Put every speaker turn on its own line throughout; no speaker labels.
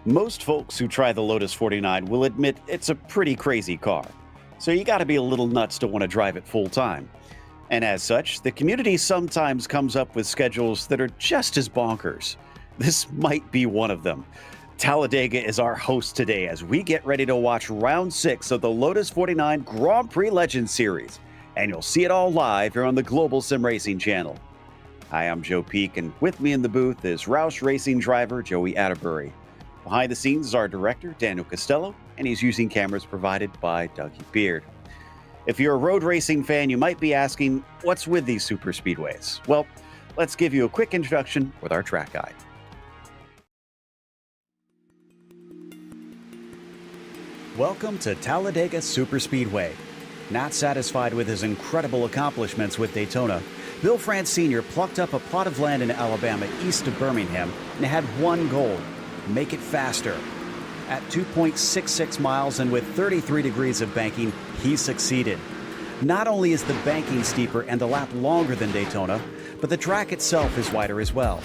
Most folks who try the Lotus 49 will admit it's a pretty crazy car, so you gotta be a little nuts to want to drive it full time. And as such, the community sometimes comes up with schedules that are just as bonkers. This might be one of them. Talladega is our host today as we get ready to watch round 6 of the Lotus 49 Grand Prix Legends Series, and you'll see it all live here on the Global Sim Racing channel. Hi, I'm Joe Peak, and with me in the booth is Roush Racing driver Joey Atterbury. Behind the scenes is our director, Daniel Costello, and he's using cameras provided by Dougie Beard. If you're a road racing fan, you might be asking, what's with these super speedways? Well, let's give you a quick introduction with our track guide. Welcome to Talladega Superspeedway. Not satisfied with his incredible accomplishments with Daytona, Bill France Sr. plucked up a plot of land in Alabama east of Birmingham and had one goal: make it faster. At 2.66 miles and with 33 degrees of banking, he succeeded. Not only is the banking steeper and the lap longer than Daytona, but the track itself is wider as well.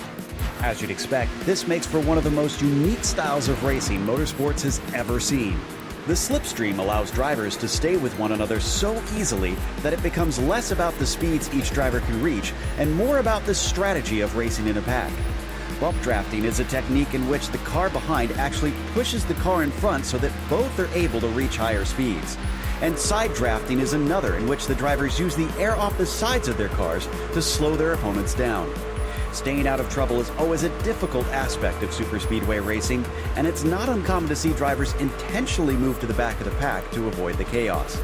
As you'd expect, this makes for one of the most unique styles of racing motorsports has ever seen. The slipstream allows drivers to stay with one another so easily that it becomes less about the speeds each driver can reach and more about the strategy of racing in a pack. Bump drafting is a technique in which the car behind actually pushes the car in front so that both are able to reach higher speeds. And side drafting is another in which the drivers use the air off the sides of their cars to slow their opponents down. Staying out of trouble is always a difficult aspect of superspeedway racing, and it's not uncommon to see drivers intentionally move to the back of the pack to avoid the chaos.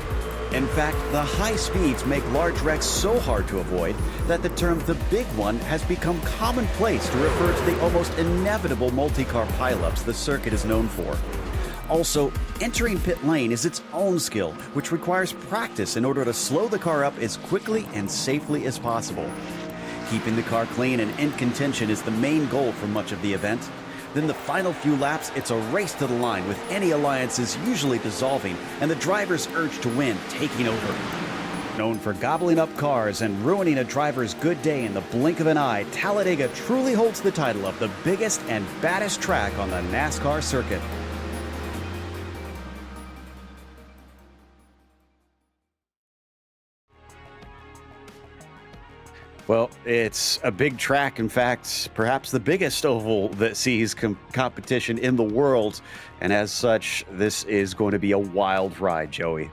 In fact, the high speeds make large wrecks so hard to avoid that the term "the big one" has become commonplace to refer to the almost inevitable multi-car pileups the circuit is known for. Also, entering pit lane is its own skill, which requires practice in order to slow the car up as quickly and safely as possible. Keeping the car clean and in contention is the main goal for much of the event. Then the final few laps, it's a race to the line, with any alliances usually dissolving and the driver's urge to win taking over. Known for gobbling up cars and ruining a driver's good day in the blink of an eye, Talladega truly holds the title of the biggest and baddest track on the NASCAR circuit. Well, it's a big track. In fact, perhaps the biggest oval that sees competition in the world. And as such, this is going to be a wild ride, Joey.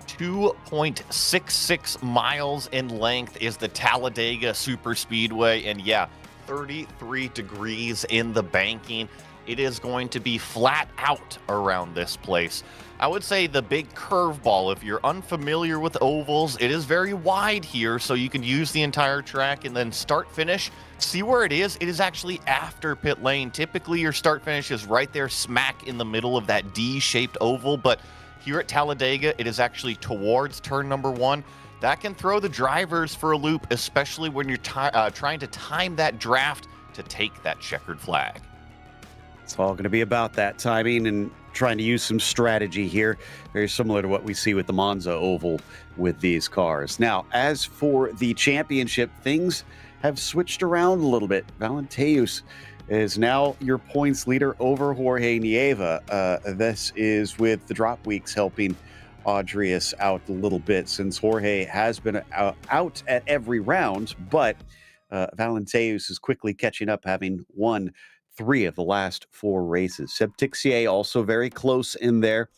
2.66 miles in length is the Talladega Superspeedway. And yeah, 33 degrees in the banking. It is going to be flat out around this place. I would say the big curveball, if you're unfamiliar with ovals, it is very wide here, so you can use the entire track and then start finish. See where it is? It is actually after pit lane. Typically, your start finish is right there smack in the middle of that D-shaped oval, but here at Talladega, it is actually towards turn number 1. That can throw the drivers for a loop, especially when you're trying to time that draft to take that checkered flag.
It's all going to be about that timing and trying to use some strategy here, very similar to what we see with the Monza Oval with these cars. Now, as for the championship, things have switched around a little bit. Valenteus is now your points leader over Jorge Nieva. This is with the drop weeks helping Audrius out a little bit since Jorge has been out at every round, but Valenteus is quickly catching up, having won 3 of the last 4 races. Seb Tixier also very close in there,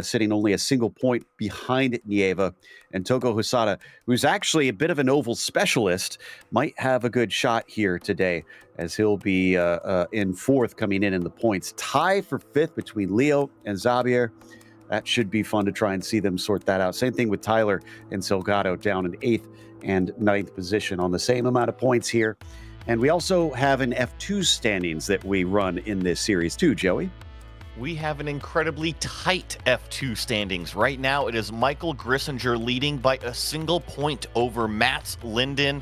sitting only a single point behind Nieva. And Togo Husada, who's actually a bit of an oval specialist, might have a good shot here today, as he'll be in 4th coming in the points. Tie for 5th between Leo and Xavier. That should be fun to try and see them sort that out. Same thing with Tyler and Salgado down in 8th and 9th position on the same amount of points here. And we also have an F2 standings that we run in this series too, Joey.
We have an incredibly tight F2 standings. Right now, it is Michael Grissinger leading by a single point over Mats Linden.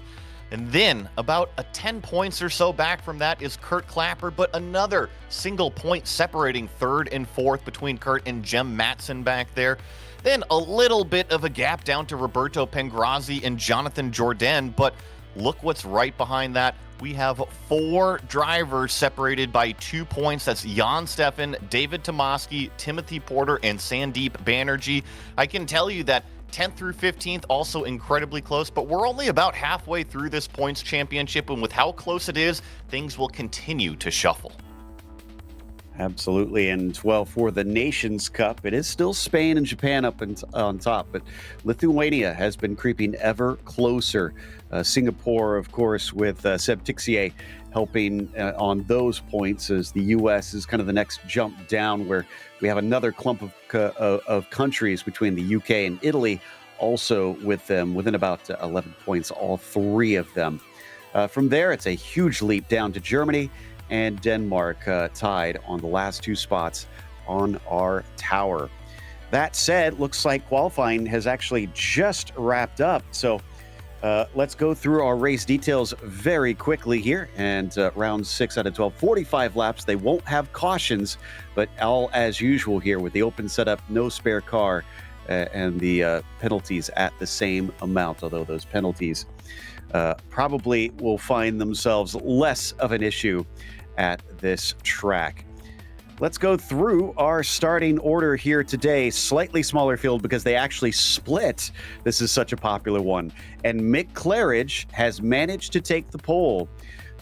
And then, about 10 points or so back from that is Kurt Clapper, but another single point separating 3rd and 4th between Kurt and Jem Matson back there. Then a little bit of a gap down to Roberto Pengrazi and Jonathan Jourdain, but look what's right behind that. we have 4 drivers separated by 2 points. That's Jan Steffen, David Tomaski, Timothy Porter, and Sandeep Banerjee. I can tell you that 10th through 15th also incredibly close, but we're only about halfway through this points championship, and with how close it is, things will continue to shuffle.
Absolutely. And well, for the Nations Cup, it is still Spain and Japan up on top, but Lithuania has been creeping ever closer. Singapore, of course, with Seb Tixier helping on those points, as the U.S. is kind of the next jump down, where we have another clump of countries between the U.K. and Italy, also with them within about 11 points, all 3 of them. From there, it's a huge leap down to Germany and Denmark, tied on the last 2 spots on our tower. That said, looks like qualifying has actually just wrapped up. So let's go through our race details very quickly here. And round 6 out of 12, 45 laps. They won't have cautions, but all as usual here with the open setup, no spare car, and the penalties at the same amount, although those penalties probably will find themselves less of an issue at this track. Let's go through our starting order here today. Slightly smaller field because they actually split. This is such a popular one. And Mick Claridge has managed to take the pole.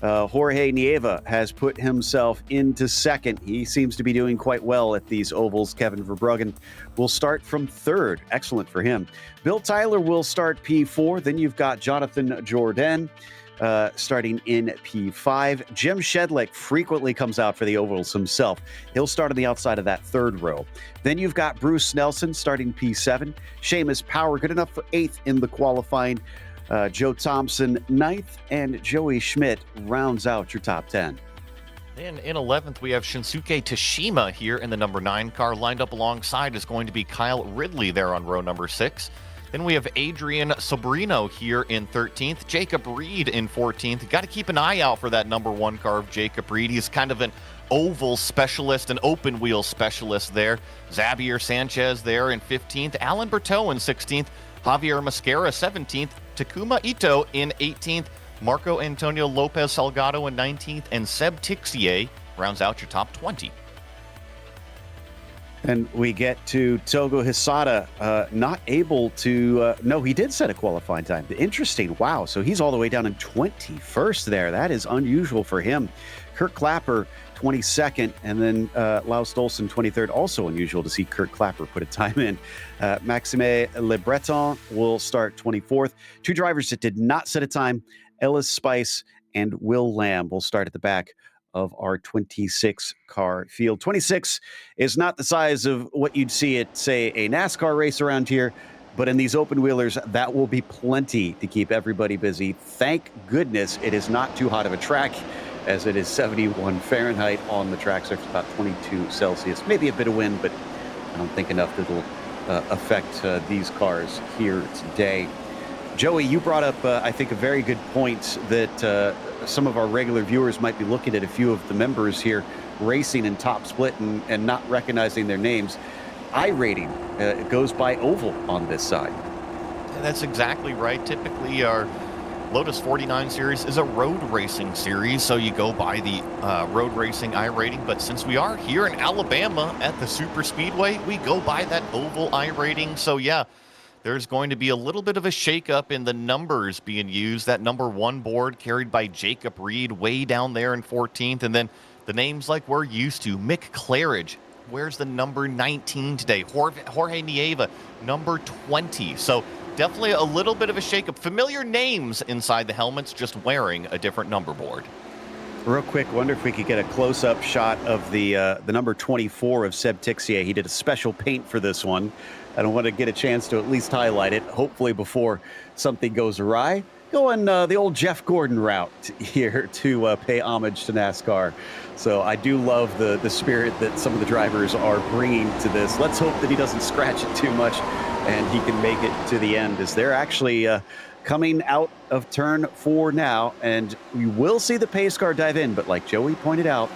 Jorge Nieva has put himself into second. He seems to be doing quite well at these ovals. Kevin Verbruggen will start from third. Excellent for him. Bill Tyler will start P4. Then you've got Jonathan Jourdain starting in P5. Jim Shedlick frequently comes out for the ovals himself. He'll start on the outside of that third row. Then you've got Bruce Nelson starting P7. Seamus Power, good enough for 8th in the qualifying. Joe Thompson, 9th, and Joey Schmidt rounds out your top 10.
Then in 11th, we have Shinsuke Tashima here in the number 9 car. Lined up alongside is going to be Kyle Ridley there on row number 6. Then we have Adrian Sobrino here in 13th. Jacob Reed in 14th. Got to keep an eye out for that number 1 car of Jacob Reed. He's kind of an oval specialist, an open wheel specialist there. Xavier Sanchez there in 15th. Alan Berteau in 16th. Javier Mascara 17th. Takuma Ito in 18th. Marco Antonio Lopez Salgado in 19th. And Seb Tixier rounds out your top 20.
And we get to Togo Hisada, not able to, no, he did set a qualifying time. Interesting. Wow. So he's all the way down in 21st there. That is unusual for him. Kurt Clapper, 22nd, and then Laus Stolson, 23rd. Also unusual to see Kurt Clapper put a time in. Maxime Le Breton will start 24th. 2 drivers that did not set a time, Ellis Spice and Will Lamb, will start at the back of our 26 car field. 26 is not the size of what you'd see at, say, a NASCAR race around here, but in these open wheelers, that will be plenty to keep everybody busy. Thank goodness it is not too hot of a track, as it is 71 Fahrenheit on the track, so it's about 22 Celsius. Maybe a bit of wind, but I don't think enough that it'll affect these cars here today. Joey, you brought up, I think, a very good point that some of our regular viewers might be looking at a few of the members here racing in top split and not recognizing their names. iRating goes by oval on this side.
And that's exactly right. Typically, our Lotus 49 series is a road racing series, so you go by the road racing iRating. But since we are here in Alabama at the Super Speedway, we go by that oval iRating. So yeah, there's going to be a little bit of a shakeup in the numbers being used. That number 1 board carried by Jacob Reed way down there in 14th. And then the names like we're used to. Mick Claridge, where's the number 19 today? Jorge Nieva, number 20. So definitely a little bit of a shakeup. Familiar names inside the helmets, just wearing a different number board.
Real quick, wonder if we could get a close-up shot of the number 24 of Seb Tixier. He did a special paint for this one. I don't want to get a chance to at least highlight it, hopefully before something goes awry. Going the old Jeff Gordon route here to pay homage to NASCAR. So I do love the spirit that some of the drivers are bringing to this. Let's hope that he doesn't scratch it too much and he can make it to the end, as they're actually coming out of turn 4 now. And we will see the pace car dive in, but like Joey pointed out,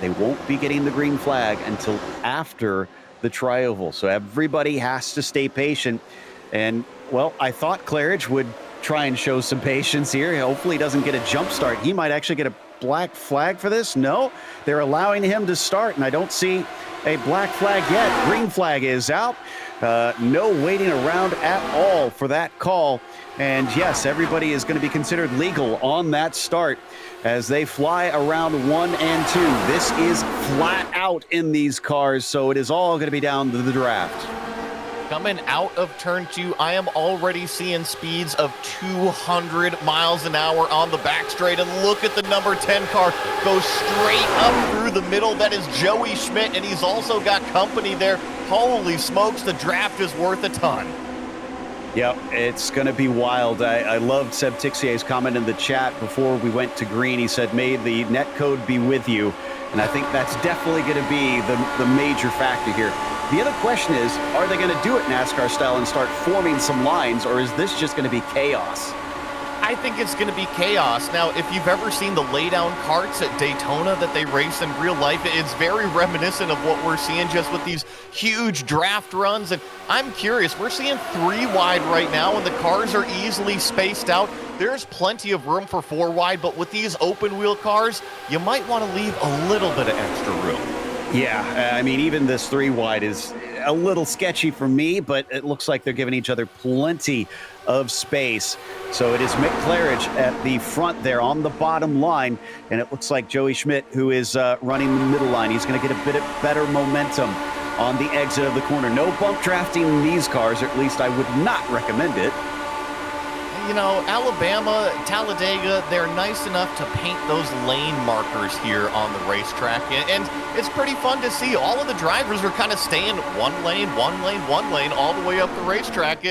they won't be getting the green flag until after the tri-oval. So everybody has to stay patient. And, well, I thought Claridge would try and show some patience here. Hopefully he doesn't get a jump start. He might actually get a black flag for this. No, they're allowing him to start, and I don't see a black flag yet. Green flag is out. No waiting around at all for that call. And yes, everybody is going to be considered legal on that start as they fly around 1 and 2. This is flat out in these cars, so it is all going to be down to the draft.
Coming out of turn 2, I am already seeing speeds of 200 miles an hour on the back straight. And look at the number 10 car go straight up through the middle. That is Joey Schmidt, and he's also got company there. Holy smokes, the draft is worth a ton.
Yep, it's going to be wild. I loved Seb Tixier's comment in the chat before we went to green. He said, may the net code be with you. And I think that's definitely going to be the major factor here. The other question is, are they going to do it NASCAR style and start forming some lines, or is this just going to be chaos?
I think it's going to be chaos. Now, if you've ever seen the laydown carts at Daytona that they race in real life, it's very reminiscent of what we're seeing just with these huge draft runs. And I'm curious, we're seeing 3 wide right now, and the cars are easily spaced out. There's plenty of room for 4 wide, but with these open wheel cars, you might want to leave a little bit of extra room.
Yeah, I mean, even this 3 wide is a little sketchy for me, but it looks like they're giving each other plenty of space. So it is Mick Claridge at the front there on the bottom line, and it looks like Joey Schmidt, who is running the middle line. He's going to get a bit of better momentum on the exit of the corner. No bump drafting in these cars, or at least I would not recommend it.
You know, Alabama, Talladega, they're nice enough to paint those lane markers here on the racetrack. And it's pretty fun to see. All of the drivers are kind of staying one lane, all the way up the racetrack.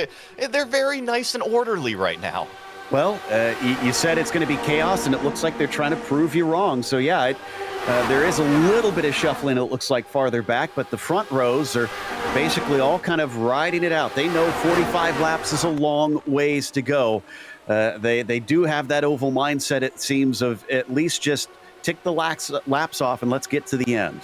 They're very nice and orderly right now.
Well, you said it's going to be chaos, and it looks like they're trying to prove you wrong. So, yeah, there is a little bit of shuffling, it looks like, farther back, but the front rows are basically all kind of riding it out. They know 45 laps is a long ways to go. They do have that oval mindset, it seems, of at least just tick the laps off and let's get to the end.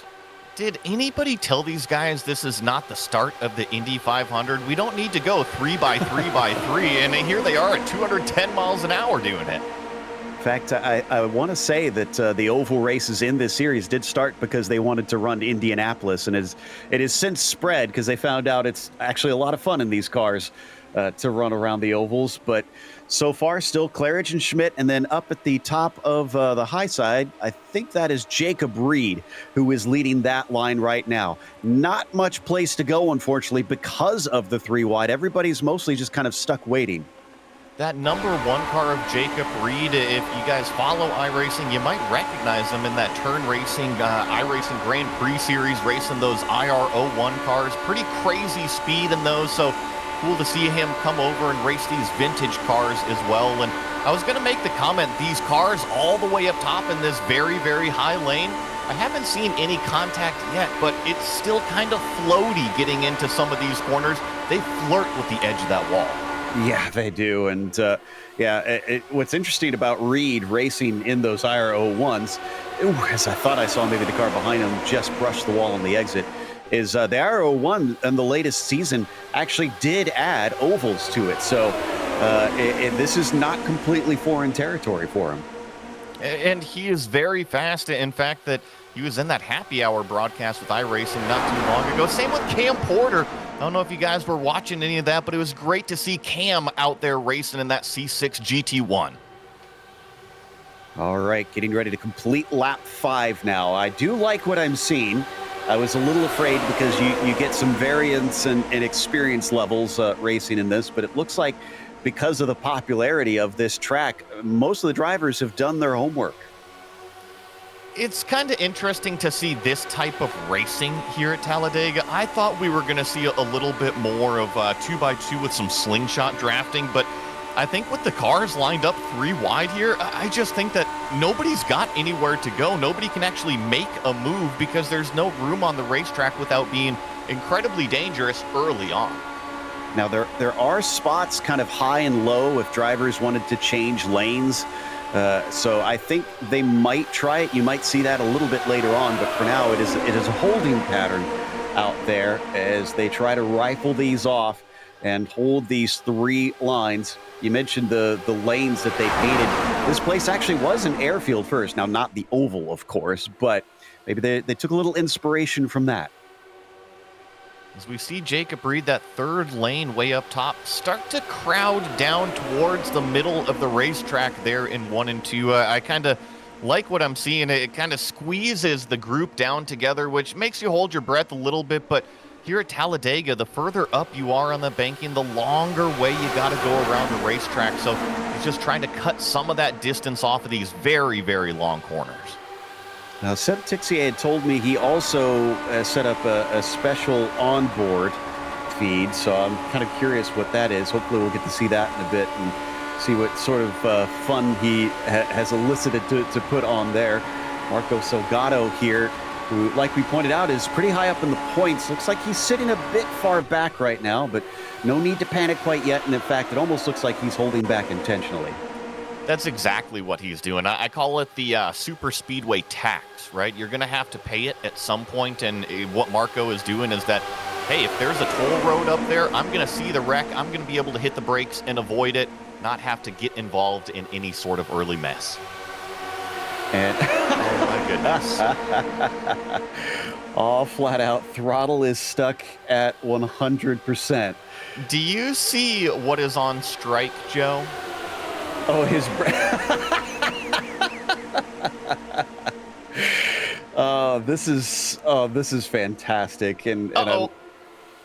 Did anybody tell these guys this is not the start of the Indy 500? We don't need to go 3 by 3 by 3, and here they are at 210 miles an hour doing it.
In fact, I want to say that the oval races in this series did start because they wanted to run Indianapolis, and it is since spread because they found out it's actually a lot of fun in these cars to run around the ovals. But so far, still Claridge and Schmidt, and then up at the top of the high side, I think that is Jacob Reed, who is leading that line right now. Not much place to go, unfortunately, because of the 3 wide. Everybody's mostly just kind of stuck waiting.
That number 1 car of Jacob Reed, if you guys follow iRacing, you might recognize him in that Turn Racing, iRacing Grand Prix series, racing those IR01 cars. Pretty crazy speed in those, so cool to see him come over and race these vintage cars as well. And I was going to make the comment, these cars all the way up top in this very, very high lane, I haven't seen any contact yet, but it's still kind of floaty getting into some of these corners. They flirt with the edge of that wall.
Yeah, they do. And what's interesting about Reed racing in those IR01s, as I thought I saw maybe the car behind him just brush the wall on the exit, is the IR01 in the latest season actually did add ovals to it. So this is not completely foreign territory for him.
And he is very fast. In fact, that he was in that happy hour broadcast with iRacing not too long ago. Same with Cam Porter. I don't know if you guys were watching any of that, but it was great to see Cam out there racing in that C6 GT1.
All right, getting ready to complete lap 5 now. I do like what I'm seeing. I was a little afraid because you get some variance and experience levels racing in this, but it looks like because of the popularity of this track, most of the drivers have done their homework.
It's kind of interesting to see this type of racing here at Talladega. I thought we were going to see a little bit more of 2x2 with some slingshot drafting, but I think with the cars lined up 3 wide here, I just think that nobody's got anywhere to go. Nobody can actually make a move because there's no room on the racetrack without being incredibly dangerous early on.
Now, there are spots kind of high and low if drivers wanted to change lanes. So I think they might try it. You might see that a little bit later on, but for now it is a holding pattern out there as they try to rifle these off. and hold these 3 lines. You mentioned the lanes that they painted. This place actually was an airfield first. Now, not the oval, of course, but maybe they took a little inspiration from that.
As we see Jacob Reed, that 3rd lane way up top, start to crowd down towards the middle of the racetrack there in 1 and 2. I kind of like what I'm seeing. It kind of squeezes the group down together, which makes you hold your breath a little bit. But here at Talladega, the further up you are on the banking, the longer way you got to go around the racetrack. So he's just trying to cut some of that distance off of these very, very long corners.
Now, Seb Tixier had told me he also set up a special onboard feed, so I'm kind of curious what that is. Hopefully we'll get to see that in a bit and see what sort of fun he has elicited to put on there. Marco Salgado here, who, like we pointed out, is pretty high up in the points. Looks like he's sitting a bit far back right now, but no need to panic quite yet. And in fact, it almost looks like he's holding back intentionally.
That's exactly what he's doing. I call it the super speedway tax, right? You're going to have to pay it at some point, and what Marco is doing is that, hey, if there's a toll road up there, I'm going to see the wreck. I'm going to be able to hit the brakes and avoid it, not have to get involved in any sort of early mess.
And
oh, my goodness.
All flat out, throttle is stuck at 100%.
Do you see what is on strike, Joe?
Oh, his this is fantastic. And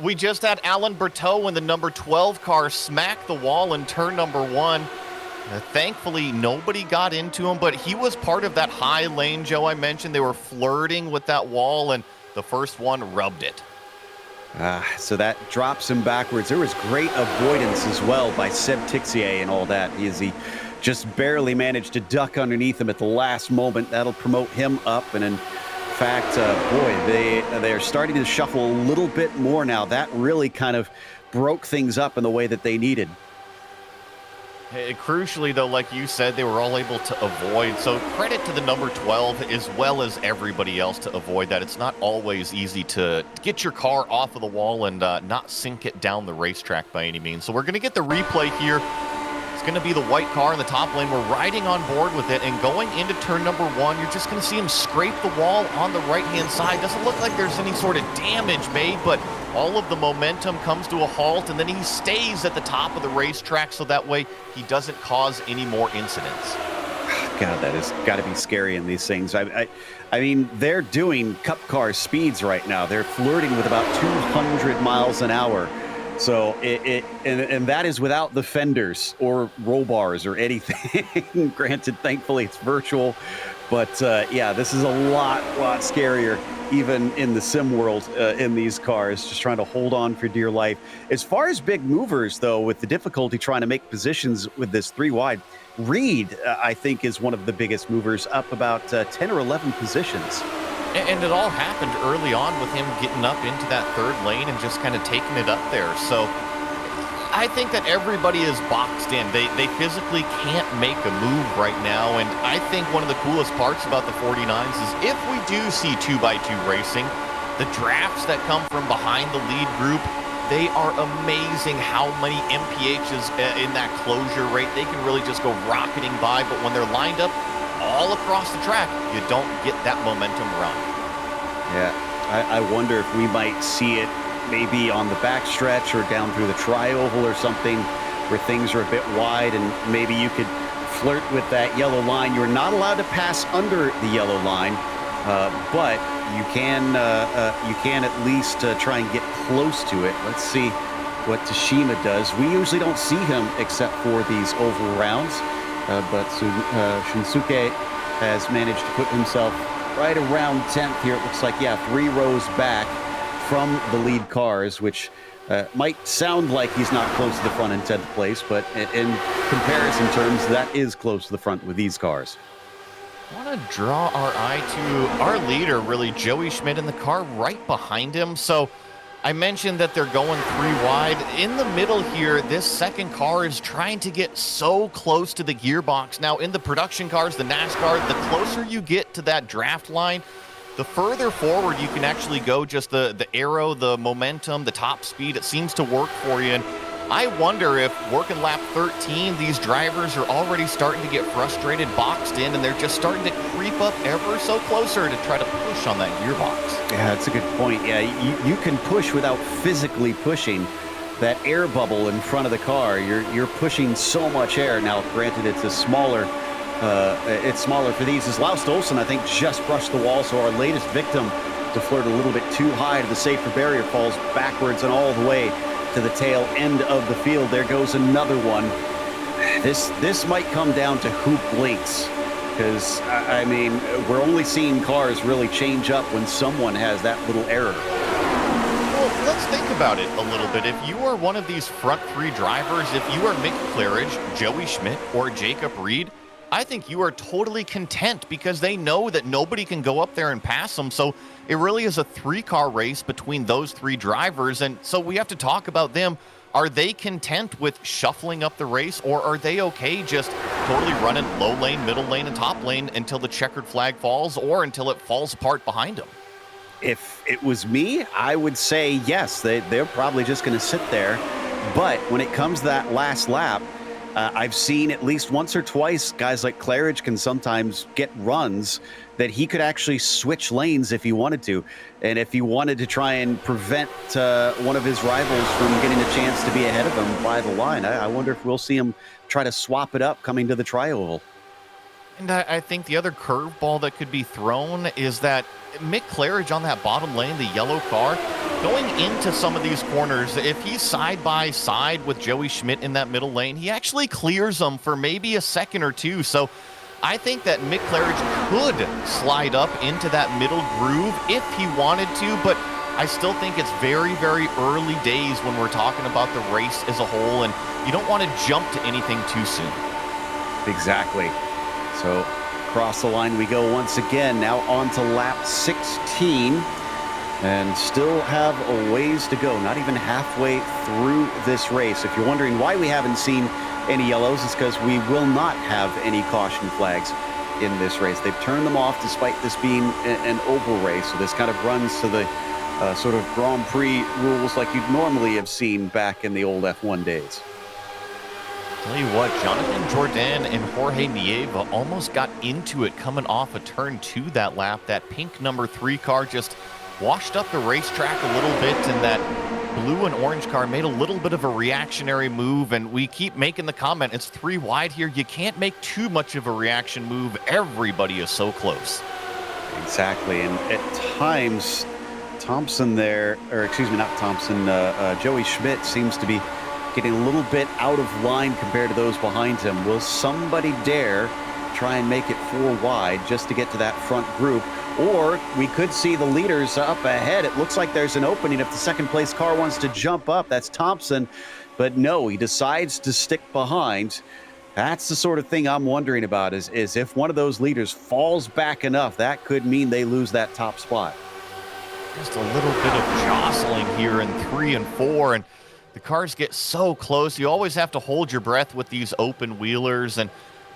we just had Alan Berteau in the number 12 car smack the wall in turn number 1. Thankfully, nobody got into him, but he was part of that high lane, Joe. I mentioned they were flirting with that wall, and the first one rubbed it.
So that drops him backwards. There was great avoidance as well by Seb Tixier and all that. He just barely managed to duck underneath him at the last moment. That'll promote him up. And in fact, they're starting to shuffle a little bit more now. That really kind of broke things up in the way that they needed.
Crucially, though, like you said, they were all able to avoid. So credit to the number 12 as well as everybody else to avoid that. It's not always easy to get your car off of the wall and not sink it down the racetrack by any means. So we're going to get the replay here. It's going to be the white car in the top lane. We're riding on board with it, and going into turn number 1, you're just going to see him scrape the wall on the right-hand side. Doesn't look like there's any sort of damage made, but all of the momentum comes to a halt, and then he stays at the top of the racetrack so that way he doesn't cause any more incidents.
God, that has got to be scary in these things. I mean, they're doing Cup car speeds right now. They're flirting with about 200 miles an hour. So and that is without the fenders or roll bars or anything. Granted, thankfully it's virtual, but yeah, this is a lot scarier even in the sim world in these cars, just trying to hold on for dear life. As far as big movers, though, with the difficulty trying to make positions with this 3 wide, Reed, I think, is one of the biggest movers, up about 10 or 11 positions.
And it all happened early on with him getting up into that 3rd lane and just kind of taking it up there. So I think that everybody is boxed in. They physically can't make a move right now. And I think one of the coolest parts about the 49s is if we do see 2x2 racing, the drafts that come from behind the lead group, they are amazing how many MPHs in that closure rate. They can really just go rocketing by. But when they're lined up all across the track, you don't get that momentum run.
Yeah, I wonder if we might see it maybe on the backstretch or down through the tri-oval or something where things are a bit wide, and maybe you could flirt with that yellow line. You're not allowed to pass under the yellow line, but you can at least try and get close to it. Let's see what Tashima does. We usually don't see him except for these oval rounds. But Shinsuke has managed to put himself right around 10th here. It looks like, yeah, 3 rows back from the lead cars, which might sound like he's not close to the front in 10th place, but in comparison terms, that is close to the front with these cars.
I want to draw our eye to our leader, really, Joey Schmidt, in the car right behind him. So I mentioned that they're going 3 wide. In the middle here, this second car is trying to get so close to the gearbox. Now, in the production cars, the NASCAR, the closer you get to that draft line, the further forward you can actually go. Just the arrow, the momentum, the top speed, it seems to work for you. And I wonder if working lap 13, these drivers are already starting to get frustrated, boxed in, and they're just starting to creep up ever so closer to try to push on that gearbox.
Yeah, that's a good point. Yeah, you can push without physically pushing. That air bubble in front of the car, you're pushing so much air. Now, granted, it's smaller for these. As Laust Olsen, I think, just brushed the wall, so our latest victim to flirt a little bit too high to the safer barrier falls backwards and all the way to the tail end of the field. There goes another one. This might come down to who blinks, because, I mean, we're only seeing cars really change up when someone has that little error.
Well, let's think about it a little bit. If you are one of these front three drivers, if you are Mick Claridge, Joey Schmidt, or Jacob Reed, I think you are totally content because they know that nobody can go up there and pass them. So it really is a three-car race between those three drivers. And so we have to talk about them. Are they content with shuffling up the race, or are they okay just totally running low lane, middle lane, and top lane until the checkered flag falls or until it falls apart behind them?
If it was me, I would say yes. They're probably just going to sit there. But when it comes to that last lap, I've seen at least once or twice guys like Claridge can sometimes get runs that he could actually switch lanes if he wanted to. And if he wanted to try and prevent one of his rivals from getting a chance to be ahead of him by the line, I wonder if we'll see him try to swap it up coming to the tri-oval.
And I think the other curveball that could be thrown is that Mick Claridge on that bottom lane, the yellow car, going into some of these corners, if he's side by side with Joey Schmidt in that middle lane, he actually clears them for maybe a second or two. So I think that Mick Claridge could slide up into that middle groove if he wanted to, but I still think it's very, very early days when we're talking about the race as a whole, and you don't want to jump to anything too soon.
Exactly. So across the line we go once again, now on to lap 16, and still have a ways to go, not even halfway through this race. If you're wondering why we haven't seen any yellows, it's because we will not have any caution flags in this race. They've turned them off despite this being an oval race, so this kind of runs to the sort of Grand Prix rules like you'd normally have seen back in the old F1 days.
Tell you what, Jonathan Jourdain and Jorge Nieva almost got into it coming off a turn 2 that lap. That pink number 3 car just washed up the racetrack a little bit, and that blue and orange car made a little bit of a reactionary move, and we keep making the comment, it's 3 wide here. You can't make too much of a reaction move. Everybody is so close.
Exactly, and at times, Thompson there, or excuse me, not Thompson, Joey Schmidt seems to be getting a little bit out of line compared to those behind him. Will somebody dare try and make it 4 wide just to get to that front group? Or we could see the leaders up ahead. It looks like there's an opening if the second place car wants to jump up. That's Thompson. But no, he decides to stick behind. That's the sort of thing I'm wondering about is if one of those leaders falls back enough, that could mean they lose that top spot.
Just a little bit of jostling here in 3 and 4, and the cars get so close. You always have to hold your breath with these open wheelers, and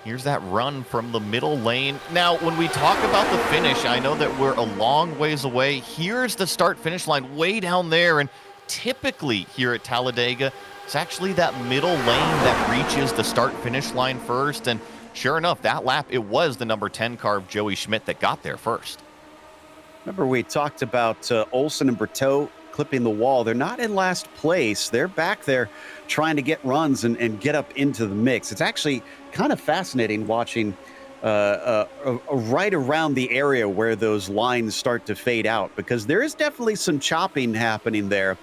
here's that run from the middle lane. Now, when we talk about the finish, I know that we're a long ways away. Here's the start-finish line way down there, and typically here at Talladega, it's actually that middle lane that reaches the start-finish line first, and sure enough, that lap, it was the number 10 car of Joey Schmidt that got there first.
Remember we talked about Olsen and Berteau clipping the wall. They're not in last place. They're back there trying to get runs and get up into the mix. It's actually kind of fascinating watching right around the area where those lines start to fade out, because there is definitely some chopping happening there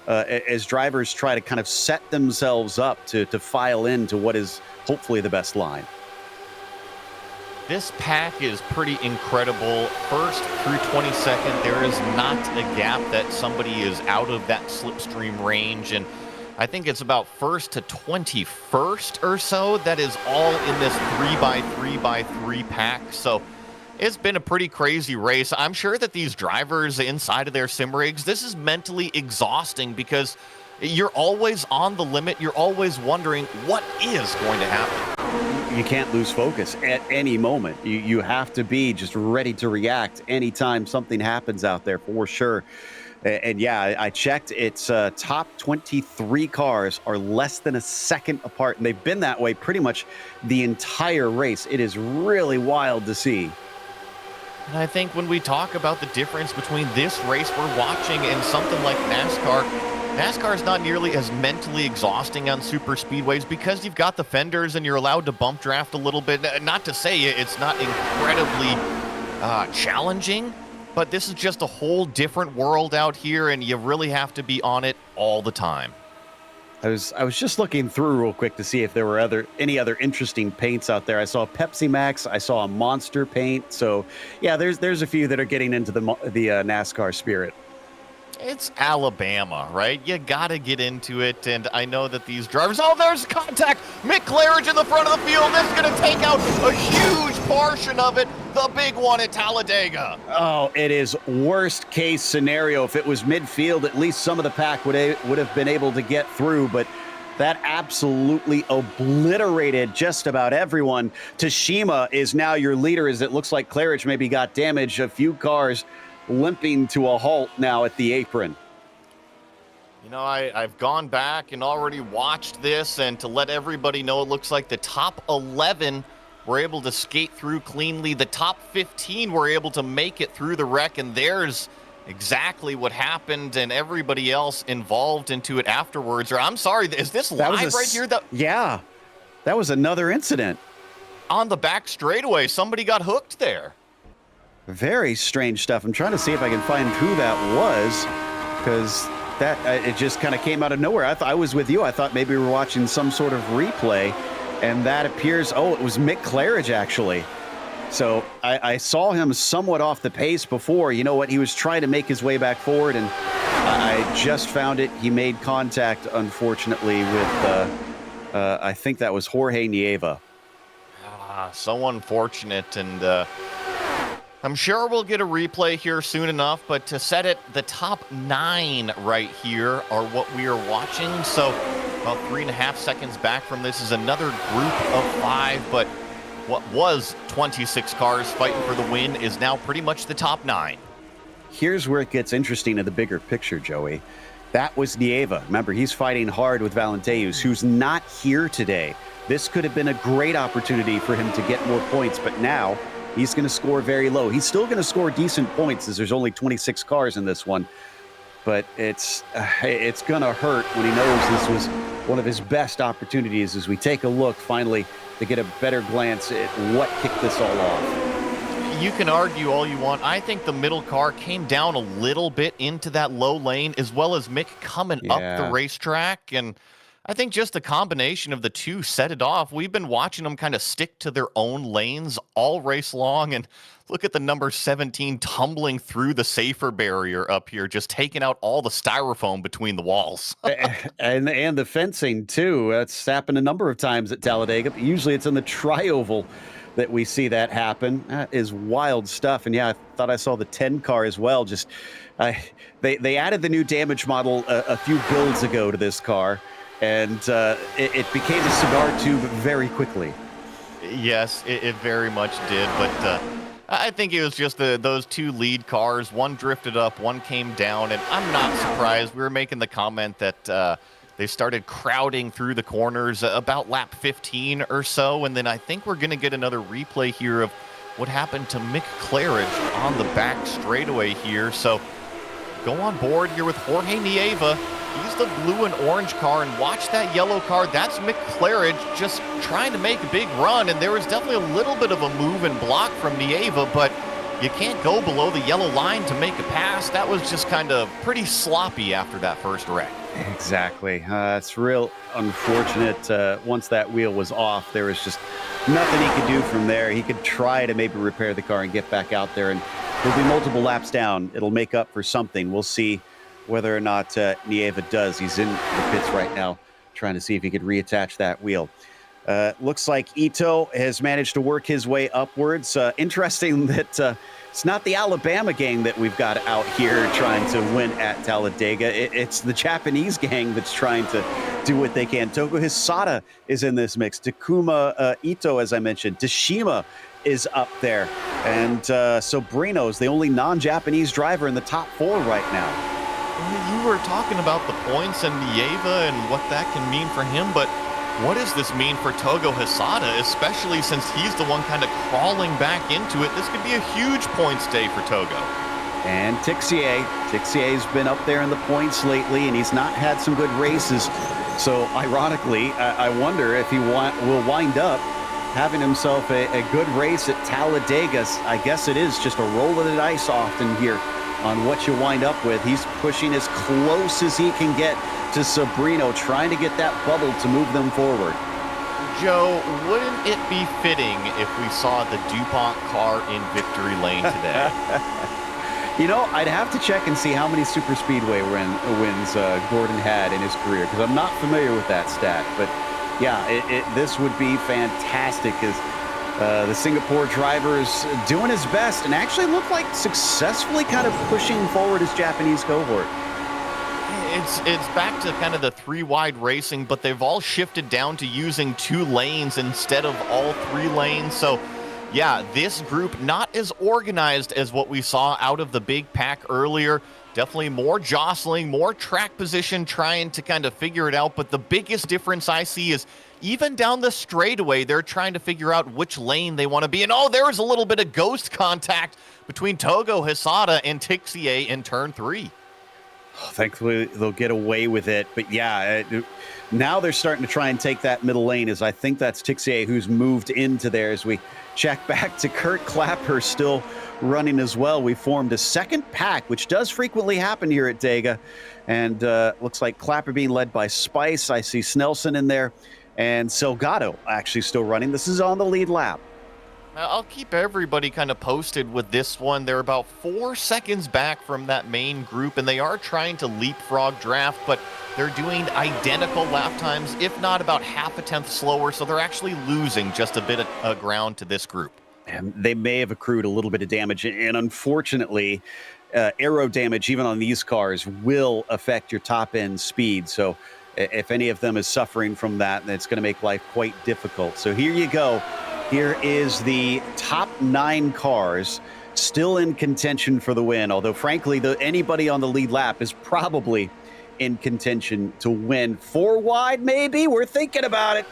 as drivers try to kind of set themselves up to file into what is hopefully the best line.
This pack is pretty incredible. First through 22nd, there is not a gap that somebody is out of that slipstream range. And I think it's about first to 21st or so that is all in this 3x3x3 pack. So it's been a pretty crazy race. I'm sure that these drivers inside of their sim rigs, this is mentally exhausting because you're always on the limit. You're always wondering what is going to happen.
You can't lose focus at any moment. You have to be just ready to react anytime something happens out there, for sure. And yeah, I checked. It's top 23 cars are less than a second apart, and they've been that way pretty much the entire race. It is really wild to see.
And I think when we talk about the difference between this race we're watching and something like NASCAR, NASCAR is not nearly as mentally exhausting on super speedways because you've got the fenders and you're allowed to bump draft a little bit. Not to say it's not incredibly challenging, but this is just a whole different world out here, and you really have to be on it all the time.
I was just looking through real quick to see if there were any other interesting paints out there. I saw Pepsi Max, I saw a Monster paint. So yeah, there's a few that are getting into the NASCAR spirit.
It's Alabama, right? You got to get into it, and I know that these drivers... Oh, there's contact! Mick Claridge in the front of the field. This is going to take out a huge portion of it. The big one at Talladega.
Oh, it is worst case scenario. If it was midfield, at least some of the pack would have been able to get through, but that absolutely obliterated just about everyone. Tashima is now your leader, as it looks like Claridge maybe got damaged. A few cars limping to a halt now at the apron.
You know, I've gone back and already watched this, and to let everybody know, it looks like the top 11 were able to skate through cleanly. The top 15 were able to make it through the wreck, and there's exactly what happened, and everybody else involved into it afterwards. Or I'm sorry, is this live right here?
Yeah, that was another incident.
On the back straightaway, somebody got hooked there.
Very strange stuff. I'm trying to see if I can find who that was, because that it just kind of came out of nowhere. I was with you. I thought maybe we were watching some sort of replay, and that appears, oh, it was Mick Claridge, actually. So I saw him somewhat off the pace before. You know what? He was trying to make his way back forward, and I just found it. He made contact, unfortunately, with, I think that was Jorge Nieva.
So unfortunate, and I'm sure we'll get a replay here soon enough, but to set it, the top 9 right here are what we are watching. So about 3.5 seconds back from this is another group of 5, but what was 26 cars fighting for the win is now pretty much the top 9.
Here's where it gets interesting in the bigger picture, Joey. That was Nieva. Remember, he's fighting hard with Valenteus, who's not here today. This could have been a great opportunity for him to get more points, but now he's going to score very low. He's still going to score decent points, as there's only 26 cars in this one. But it's going to hurt when he knows this was one of his best opportunities, as we take a look finally to get a better glance at what kicked this all off.
You can argue all you want. I think the middle car came down a little bit into that low lane, as well as Mick coming up the racetrack. And I think just the combination of the two set it off. We've been watching them kind of stick to their own lanes all race long, and look at the number 17 tumbling through the safer barrier up here, just taking out all the styrofoam between the walls.
and the fencing, too. That's happened a number of times at Talladega. Usually it's in the tri-oval that we see that happen. That is wild stuff. And yeah, I thought I saw the 10 car as well. Just they added the new damage model a few builds ago to this car, and it became a cigar tube very quickly.
Yes, it very much did, but I think it was just those two lead cars. One drifted up, one came down, and I'm not surprised. We were making the comment that they started crowding through the corners about lap 15 or so, and then I think we're going to get another replay here of what happened to Mick Claridge on the back straightaway here. So go on board here with Jorge Nieva. He's the blue and orange car, and watch that yellow car. That's Mick Claridge just trying to make a big run, and there was definitely a little bit of a move and block from Nieva, but you can't go below the yellow line to make a pass. That was just kind of pretty sloppy after that first wreck.
Exactly. It's real unfortunate. Once that wheel was off, there was just nothing he could do from there. He could try to maybe repair the car and get back out there, and he'll be multiple laps down. It'll make up for something. We'll see whether or not Nieva does. He's in the pits right now trying to see if he could reattach that wheel. Looks like Ito has managed to work his way upwards. Interesting that it's not the Alabama gang that we've got out here trying to win at Talladega. It's the Japanese gang that's trying to do what they can. Togo Hisada is in this mix. Takuma Ito, as I mentioned. Tashima is up there. And Sobrino's the only non-Japanese driver in the top 4 right now.
You were talking about the points and Nieva and what that can mean for him, but what does this mean for Togo Hisada, especially since he's the one kind of crawling back into it? This could be a huge points day for Togo.
And Tixier's been up there in the points lately, and he's not had some good races. So, ironically, I wonder if he will wind up having himself a good race at Talladega. I guess it is just a roll of the dice often here on what you wind up with. He's pushing as close as he can get to Sobrino, trying to get that bubble to move them forward.
Joe, wouldn't it be fitting if we saw the DuPont car in victory lane today?
You know, I'd have to check and see how many super speedway wins Gordon had in his career, because I'm not familiar with that stat. But yeah, this would be fantastic, as the Singapore driver is doing his best and actually looked like successfully kind of pushing forward his Japanese cohort.
It's back to kind of the 3-wide racing, but they've all shifted down to using 2 lanes instead of all 3 lanes. So yeah, this group not as organized as what we saw out of the big pack earlier. Definitely more jostling, more track position, trying to kind of figure it out. But the biggest difference I see is even down the straightaway, they're trying to figure out which lane they want to be in. Oh, there was a little bit of ghost contact between Togo Hisada and Tixier in turn 3.
Thankfully, they'll get away with it. But yeah, now they're starting to try and take that middle lane, as I think that's Tixier who's moved into there. As we check back to Kurt Clapper still running as well. We formed a second pack, which does frequently happen here at Dega. And looks like Clapper being led by Spice. I see Snelson in there. And Salgado actually still running. This is on the lead lap.
I'll keep everybody kind of posted with this one. They're about 4 seconds back from that main group, and they are trying to leapfrog draft, but they're doing identical lap times, if not about half a tenth slower, so they're actually losing just a bit of ground to this group.
And they may have accrued a little bit of damage, and unfortunately, aero damage, even on these cars, will affect your top-end speed. So if any of them is suffering from that, then it's going to make life quite difficult. So here you go. Here is the top 9 cars still in contention for the win, although frankly, anybody on the lead lap is probably in contention to win. 4 wide, maybe? We're thinking about it.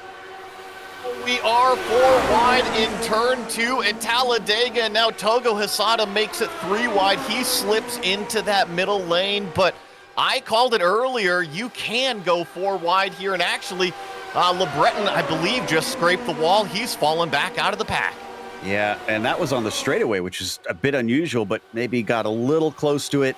We are 4 wide in turn 2 at Talladega. Now Togo Hisada makes it 3 wide. He slips into that middle lane, but I called it earlier. You can go 4 wide here, and actually, LeBreton, I believe, just scraped the wall. He's fallen back out of the pack.
Yeah, and that was on the straightaway, which is a bit unusual, but maybe got a little close to it.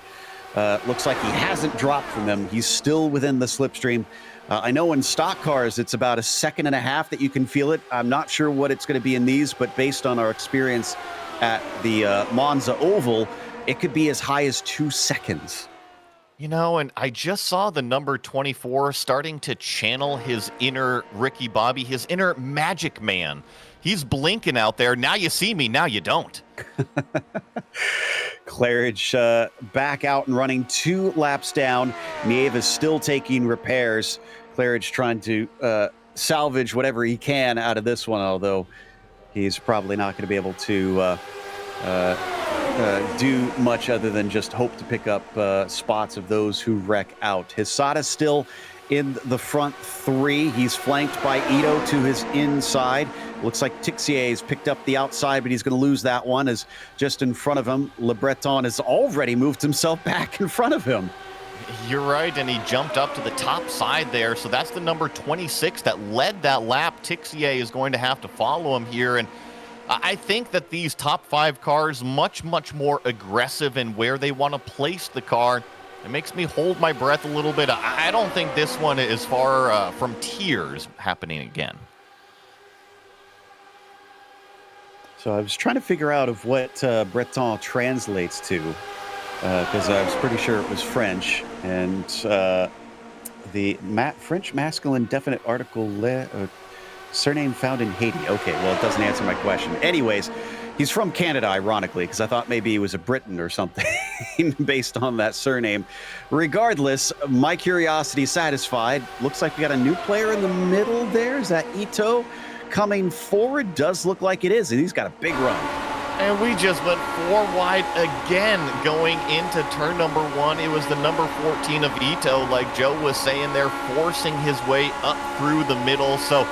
Looks like he hasn't dropped from them. He's still within the slipstream. I know in stock cars, it's about 1.5 seconds that you can feel it. I'm not sure what it's going to be in these, but based on our experience at the Monza Oval, it could be as high as 2 seconds.
You know, and I just saw the number 24 starting to channel his inner Ricky Bobby, his inner magic man. He's blinking out there. Now you see me, now you don't.
Claridge back out and running 2 laps down. Nieva's still taking repairs. Claridge trying to salvage whatever he can out of this one, although he's probably not going to be able to do much other than just hope to pick up spots of those who wreck out. Hisada's still in the front 3. He's flanked by Ito to his inside. Looks like Tixier's picked up the outside, but he's going to lose that one, as just in front of him, Le Breton has already moved himself back in front of him.
You're right, and he jumped up to the top side there, so that's the number 26 that led that lap. Tixier is going to have to follow him here, and I think that these top 5 cars much more aggressive in where they want to place the car. It makes me hold my breath a little bit. I don't think this one is far from tears happening again.
So I was trying to figure out of what Breton translates to, because I was pretty sure it was French, and the French masculine definite article surname found in Haiti. Okay, well, it doesn't answer my question. Anyways, he's from Canada, ironically, because I thought maybe he was a Briton or something based on that surname. Regardless, my curiosity satisfied. Looks like we got a new player in the middle there. Is that Ito coming forward? Does look like it is, and he's got a big run.
And we just went 4 wide again going into turn number 1. It was the number 14 of Ito, like Joe was saying there, forcing his way up through the middle. So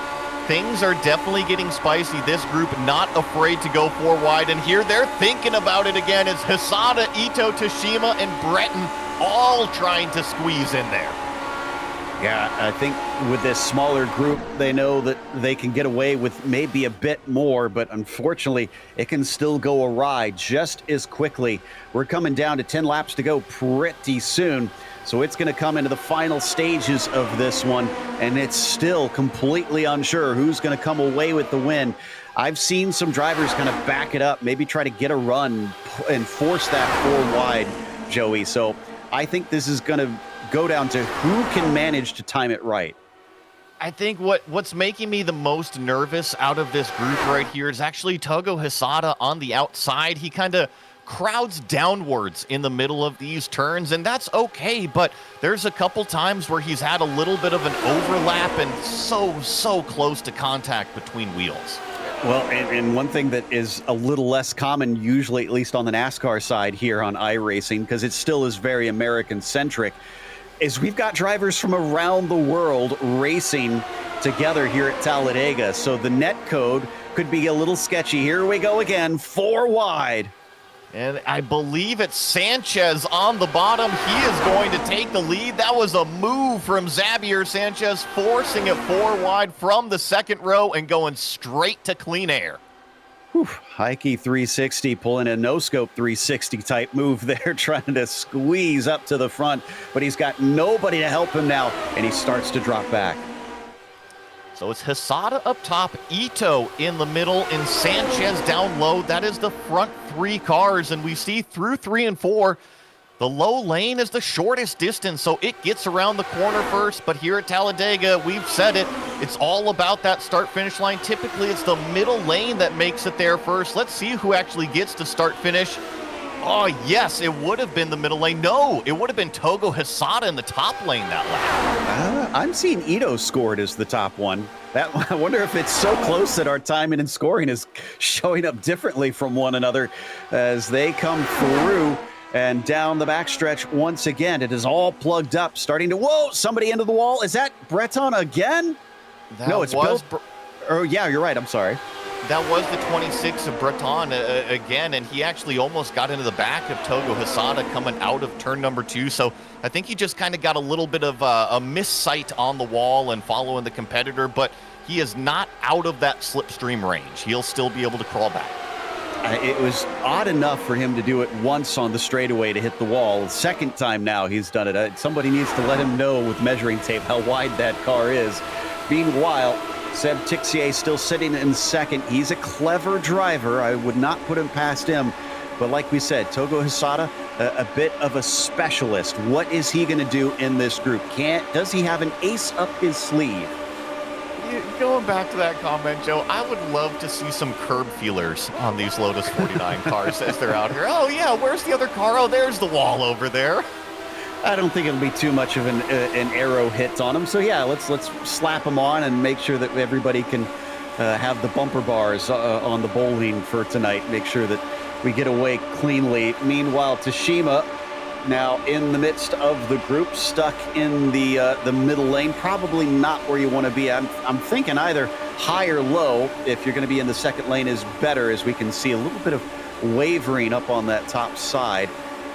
things are definitely getting spicy. This group not afraid to go 4 wide. And here they're thinking about it again. It's Hisada, Ito, Tashima, and Breton all trying to squeeze in there.
Yeah, I think with this smaller group, they know that they can get away with maybe a bit more, but unfortunately, it can still go awry just as quickly. We're coming down to 10 laps to go pretty soon, so it's going to come into the final stages of this one, and it's still completely unsure who's going to come away with the win. I've seen some drivers kind of back it up, maybe try to get a run and force that 4 wide, Joey. So I think this is going to go down to who can manage to time it right.
I think what's making me the most nervous out of this group right here is actually Togo Hisada on the outside. He kind of crowds downwards in the middle of these turns, and that's okay, but there's a couple times where he's had a little bit of an overlap and so close to contact between wheels.
Well, and one thing that is a little less common, usually, at least on the NASCAR side here on iRacing, because it still is very American-centric, is we've got drivers from around the world racing together here at Talladega. So the net code could be a little sketchy. Here we go again, 4 wide.
And I believe it's Sanchez on the bottom. He is going to take the lead. That was a move from Xavier Sanchez, forcing it 4 wide from the second row and going straight to clean air.
Heike 360, pulling a no-scope 360 type move there, trying to squeeze up to the front, but he's got nobody to help him now, and he starts to drop back.
So it's Hisada up top, Ito in the middle, and Sanchez down low. That is the front 3 cars, and we see through 3 and 4, the low lane is the shortest distance, so it gets around the corner first. But here at Talladega, we've said it, it's all about that start-finish line. Typically, it's the middle lane that makes it there first. Let's see who actually gets to start-finish. Oh, yes, it would have been the middle lane. No, it would have been Togo Hisada in the top lane that lap.
I'm seeing Ito scored as the top one. I wonder if it's so close that our timing and scoring is showing up differently from one another as they come through. And down the backstretch once again, it is all plugged up, starting to, whoa, somebody into the wall. Is that Breton again? No, it's Bill. Oh, yeah, you're right. I'm sorry.
That was the 26 of Breton again, and he actually almost got into the back of Togo Hisada coming out of turn number 2. So I think he just kind of got a little bit of a missight on the wall and following the competitor, but he is not out of that slipstream range. He'll still be able to crawl back.
It was odd enough for him to do it once on the straightaway to hit the wall. The second time now he's done it. Somebody needs to let him know with measuring tape how wide that car is. Meanwhile, Seb Tixier still sitting in second. He's a clever driver. I would not put him past him. But like we said, Togo Hisada, a bit of a specialist. What is he going to do in this group? Does he have an ace up his sleeve?
Going back to that comment, Joe, I would love to see some curb feelers on these Lotus 49 cars as they're out here. Oh, yeah, where's the other car? Oh, there's the wall over there.
I don't think it'll be too much of an arrow hit on him. So, yeah, let's slap them on and make sure that everybody can have the bumper bars on the bowling for tonight. Make sure that we get away cleanly. Meanwhile, Tashima now in the midst of the group, stuck in the middle lane. Probably not where you want to be. I'm thinking either high or low, if you're going to be in the second lane, is better, as we can see a little bit of wavering up on that top side.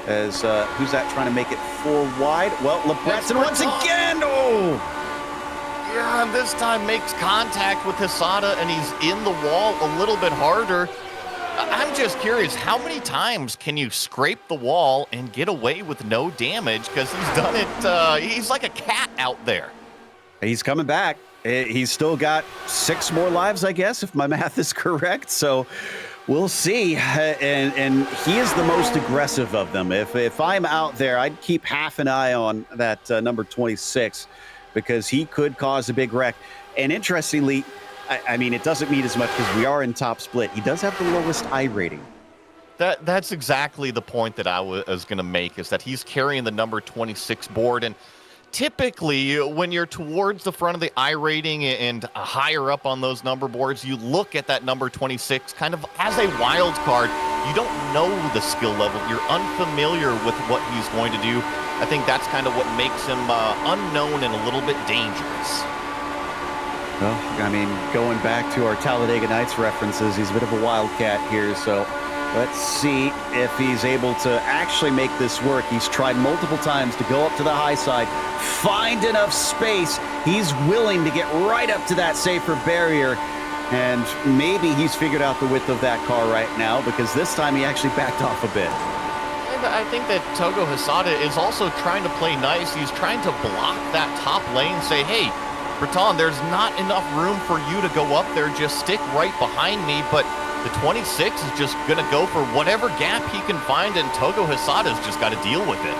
As who's that trying to make it 4 wide? Well, LeBreton once again. Oh!
Yeah, and this time makes contact with Hisada, and he's in the wall a little bit harder. I'm just curious, how many times can you scrape the wall and get away with no damage? Because he's done it, he's like a cat out there.
He's coming back. He's still got 6 more lives, I guess, if my math is correct. So we'll see. And he is the most aggressive of them. If I'm out there, I'd keep half an eye on that number 26, because he could cause a big wreck. And interestingly, I mean, it doesn't mean as much because we are in top split. He does have the lowest I rating.
That's exactly the point that I was going to make, is that he's carrying the number 26 board. And Typically, when you're towards the front of the iRating and higher up on those number boards, you look at that number 26 kind of as a wild card. You don't know the skill level. You're unfamiliar with what he's going to do. I think that's kind of what makes him unknown and a little bit dangerous.
Well, I mean, going back to our Talladega Nights references, he's a bit of a wildcat here, so let's see if he's able to actually make this work. He's tried multiple times to go up to the high side, find enough space. He's willing to get right up to that safer barrier, and maybe he's figured out the width of that car right now, because this time he actually backed off a bit.
And I think that Togo Hisada is also trying to play nice. He's trying to block that top lane, say, hey, Breton, there's not enough room for you to go up there. Just stick right behind me. But the 26 is just going to go for whatever gap he can find, and Togo Hisada's just got to deal with it.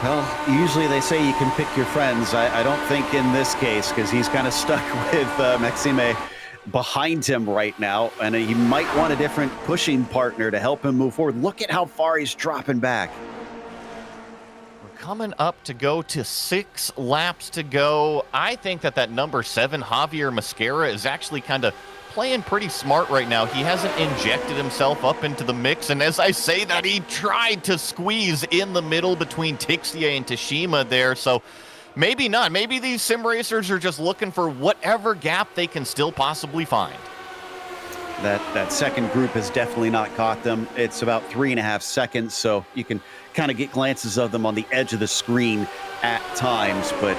Well, usually they say you can pick your friends. I don't think in this case, because he's kind of stuck with Maxime behind him right now, and he might want a different pushing partner to help him move forward. Look at how far he's dropping back.
Coming up to go to 6 laps to go. I think that number 7, Javier Mascara, is actually kind of playing pretty smart right now. He hasn't injected himself up into the mix, and as I say that, he tried to squeeze in the middle between Tixier and Tashima there, so maybe not. Maybe these sim racers are just looking for whatever gap they can still possibly find.
That second group has definitely not caught them. It's about 3.5 seconds, so you can kind of get glances of them on the edge of the screen at times, but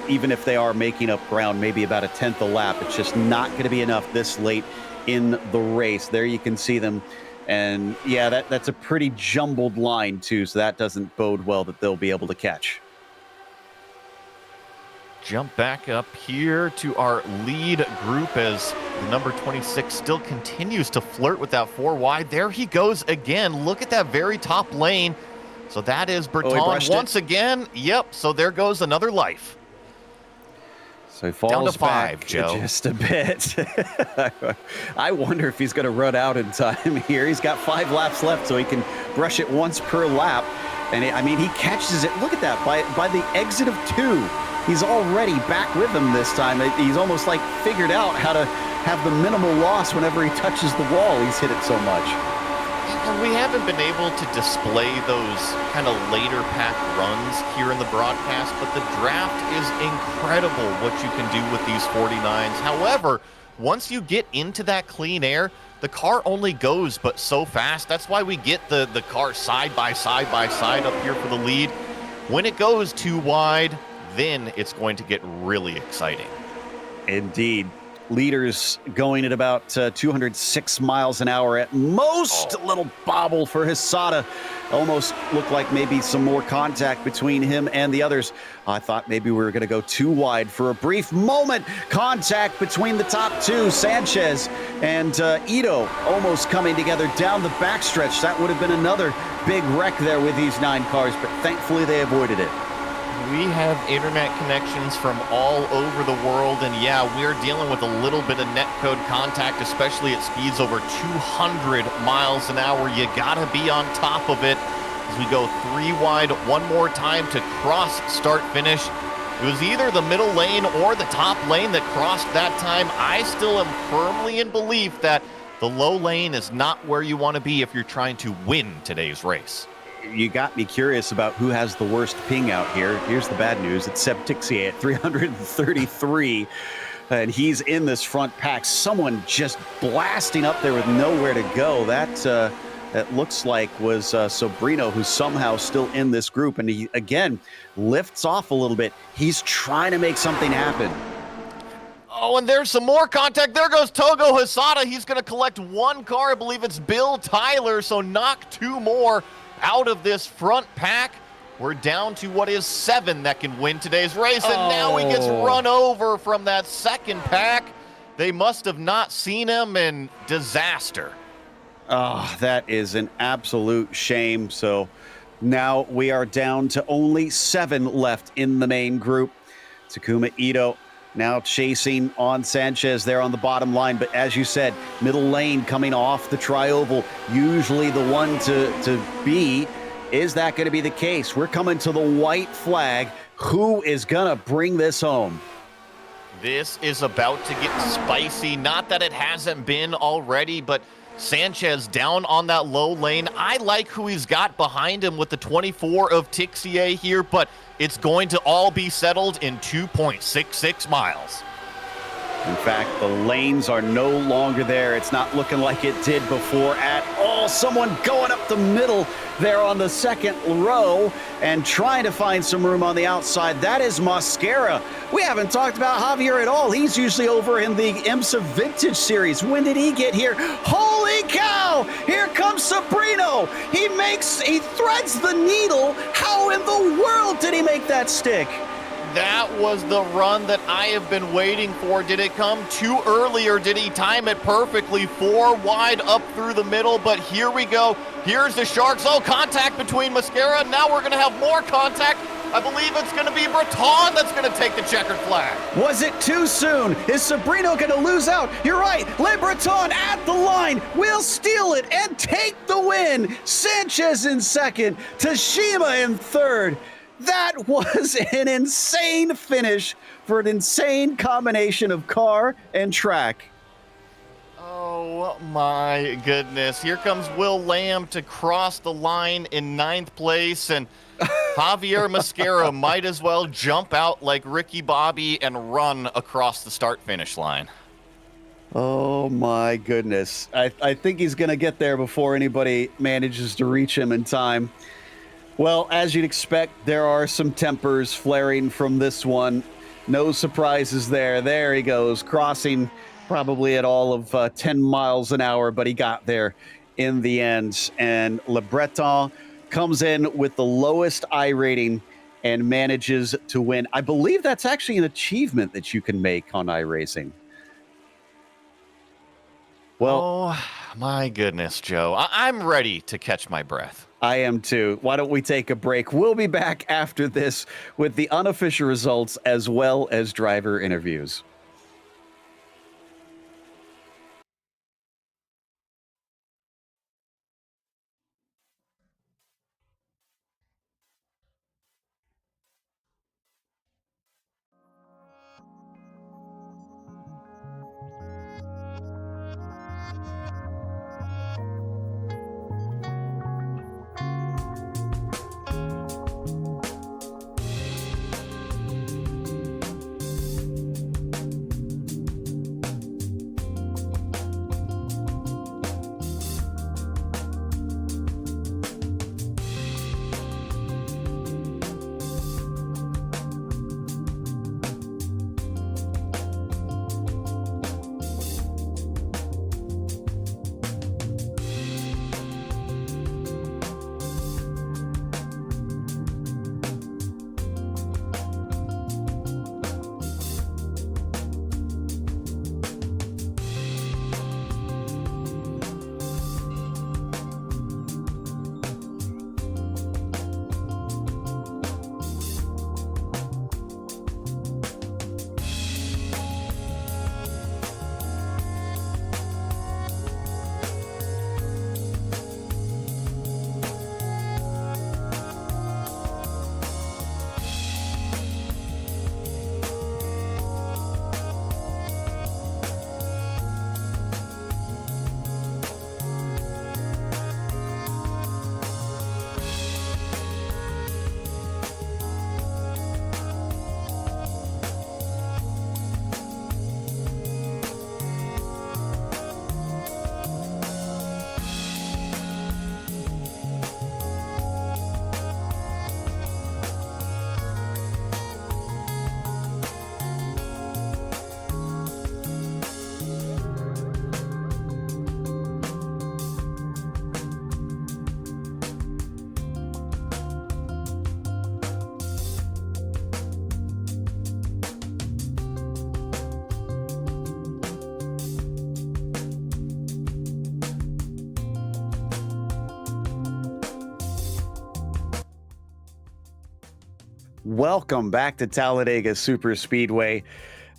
even if they are making up ground, maybe about a tenth a lap, it's just not going to be enough this late in the race. There you can see them, and yeah, that's a pretty jumbled line too, so that doesn't bode well that they'll be able to catch.
Jump back up here to our lead group as the number 26 still continues to flirt with that 4 wide. There he goes again. Look at that very top lane. So that is Breton once again. Yep, so there goes another life.
So he falls
down to 5,
back
Joe.
Just a bit. I wonder if he's going to run out in time here. He's got 5 laps left, so he can brush it once per lap. And I mean, he catches it. Look at that. By the exit of 2, he's already back with him this time. He's almost like figured out how to have the minimal loss whenever he touches the wall. He's hit it so much.
And we haven't been able to display those kind of later pack runs here in the broadcast, but the draft is incredible what you can do with these 49s. However, once you get into that clean air, the car only goes but so fast. That's why we get the car side by side up here for the lead. When it goes too wide, then it's going to get really exciting.
Indeed. Leaders going at about 206 miles an hour at most. A little bobble for Hisada. Almost looked like maybe some more contact between him and the others. I thought maybe we were going to go too wide for a brief moment. Contact between the top 2, Sanchez and Ito, almost coming together down the backstretch. That would have been another big wreck there with these 9 cars, but thankfully they avoided it.
We have internet connections from all over the world, and yeah, we're dealing with a little bit of netcode contact, especially at speeds over 200 miles an hour. You gotta be on top of it as we go 3 wide one more time to cross start finish. It was either the middle lane or the top lane that crossed that time. I still am firmly in belief that the low lane is not where you want to be if you're trying to win today's race.
You got me curious about who has the worst ping out here. Here's the bad news. It's Seb Tixier at 333, and he's in this front pack. Someone just blasting up there with nowhere to go. That looks like was Sobrino, who's somehow still in this group, and he, again, lifts off a little bit. He's trying to make something happen.
Oh, and there's some more contact. There goes Togo Hisada. He's going to collect 1 car. I believe it's Bill Tyler, so knock 2 more out of this front pack. We're down to what is 7 that can win today's race, and now he gets run over from that second pack. They must have not seen him, and disaster.
Oh, that is an absolute shame. So now we are down to only 7 left in the main group. Takuma Ito now chasing on Sanchez there on the bottom line. But as you said, middle lane coming off the tri-oval, usually the one to be Is that going to be the case? We're coming to the white flag. Who is going to bring this home?
This is about to get spicy. Not that it hasn't been already, but Sanchez down on that low lane. I like who he's got behind him with the 24 of Tixier here, but it's going to all be settled in 2.66 miles.
In fact, the lanes are no longer there. It's not looking like it did before at all. Someone going up the middle there on the second row and trying to find some room on the outside. That is Mosquera. We haven't talked about Javier at all. He's usually over in the IMSA Vintage Series. When did he get here? Holy cow! Here comes Sobrino. He threads the needle. How in the world did he make that stick?
That was the run that I have been waiting for. Did it come too early or did he time it perfectly? 4 wide up through the middle, but here we go. Here's the Sharks. Oh, contact between Mosquera. Now we're going to have more contact. I believe it's going to be Breton that's going to take the checkered flag.
Was it too soon? Is Sobrino going to lose out? You're right. Le Breton at the line will steal it and take the win. Sanchez in second. Tashima in third. That was an insane finish for an insane combination of car and track.
Oh my goodness. Here comes Will Lamb to cross the line in 9th place, and Javier Mosquera might as well jump out like Ricky Bobby and run across the start-finish line.
Oh my goodness. I think he's going to get there before anybody manages to reach him in time. Well, as you'd expect, there are some tempers flaring from this one. No surprises there. There he goes, crossing probably at all of 10 miles an hour, but he got there in the end. And Le Breton comes in with the lowest I rating and manages to win. I believe that's actually an achievement that you can make on iRacing. Well,
oh my goodness, Joe. I'm ready to catch my breath.
I am too. Why don't we take a break? We'll be back after this with the unofficial results as well as driver interviews. Welcome back to Talladega Superspeedway.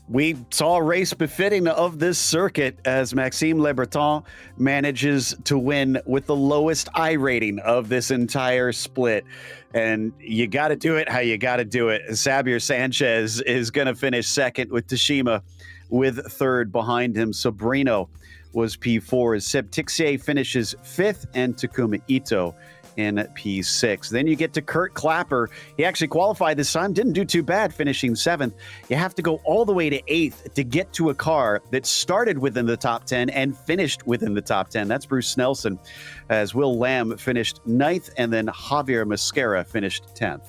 We saw a race befitting of this circuit as Maxime Le Breton manages to win with the lowest I rating of this entire split. And you got to do it how you got to do it. Xavier Sanchez is going to finish second with Tashima with third behind him. Sobrino was P4 as Seb Tixier finishes fifth and Takuma Ito in P6. Then you get to Kurt Clapper. He actually qualified this time, didn't do too bad, finishing seventh. You have to go all the way to eighth to get to a car that started within the top 10 and finished within the top 10. That's Bruce Nelson, as Will Lamb finished ninth, and then Javier Mascara finished 10th.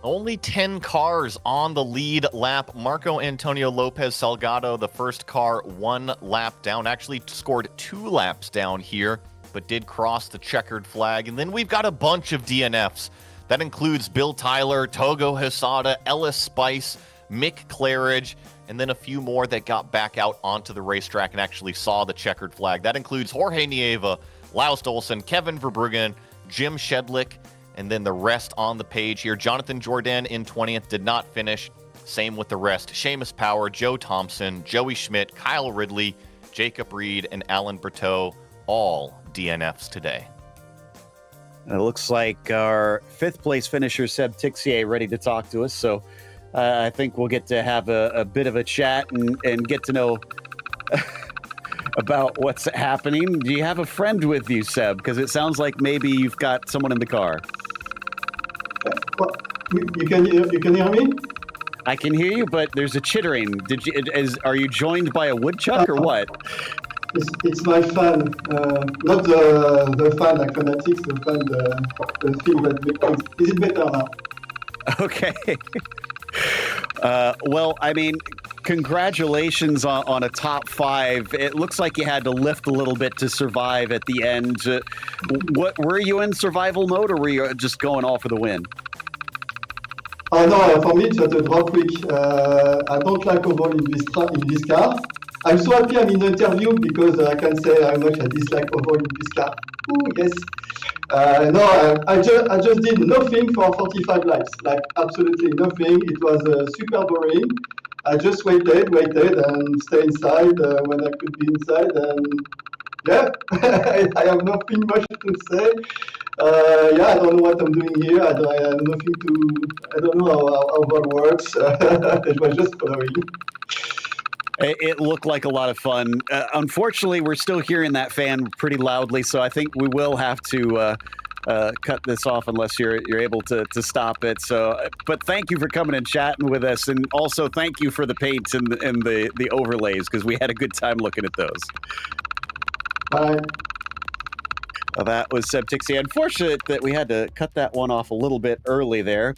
Only 10 cars on the lead lap. Marco Antonio Lopez Salgado, the first car, 1 lap down, actually scored 2 laps down here, but did cross the checkered flag. And then we've got a bunch of DNFs. That includes Bill Tyler, Togo Hisada, Ellis Spice, Mick Claridge, and then a few more that got back out onto the racetrack and actually saw the checkered flag. That includes Jorge Nieva, Laust Olsen, Kevin Verbruggen, Jim Shedlick, and then the rest on the page here. Jonathan Jordan in 20th did not finish. Same with the rest. Seamus Power, Joe Thompson, Joey Schmidt, Kyle Ridley, Jacob Reed, and Alan Berteau, all DNFs today.
It looks like our fifth place finisher, Seb Tixier, ready to talk to us. So I think we'll get to have a bit of a chat and get to know about what's happening. Do you have a friend with you, Seb? Because it sounds like maybe you've got someone in the car.
Well, you can hear me?
I can hear you, but there's a chittering. Are you joined by a woodchuck or what?
It's my fan, not the fan like fanatics, the fan, the thing that makes. Is it better now?
Okay. Well, I mean, congratulations on a top 5. It looks like you had to lift a little bit to survive at the end. What were you in survival mode, or were you just going all for the win?
Oh no, for me it's not a drop week. I don't like overall in this car. I'm so happy I'm in the interview because I can say how much I dislike overall in this car. Ooh, yes. No, I just did nothing for 45 laps, like absolutely nothing. It was super boring. I just waited and stayed inside when I could be inside, and yeah, I have nothing much to say. I don't know what I'm doing here. I don't know how that works. It was just following.
It looked like a lot of fun. Unfortunately, we're still hearing that fan pretty loudly, so I think we will have to cut this off unless you're able to stop it. So, but thank you for coming and chatting with us, and also thank you for the paints and the overlays, because we had a good time looking at those.
Bye.
That was Seb Tixier. Unfortunate that we had to cut that one off a little bit early there.